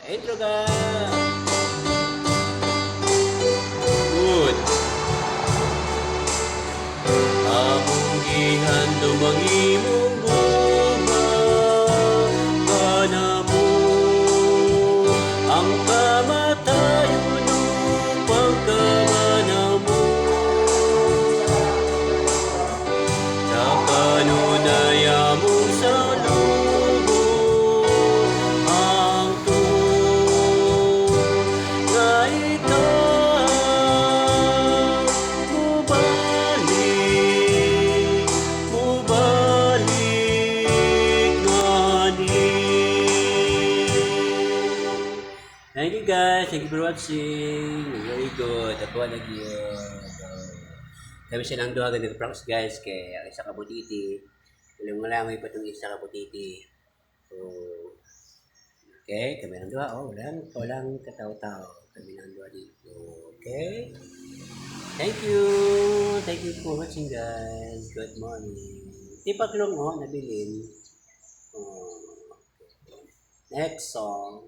Intro ka! Good! Among gihandom ang imong buhat kanamo ang kamatayon upang kamanamo sa kanunay among salubong ang nga ikaw mubalik ngani. Thank you guys, thank you for watching. Very good. Ako lagi yun. Kami silang duha ganito practice guys kay ang isa ka butiti. Ulang-ulangoy pa itong isa ka butiti. So, okay, kami lang duha. Oh, walang kataw-taw. Kami lang duha dito. Okay? Thank you. Thank you for watching guys. Good morning. Tipaklong nabilin. Oh, next song.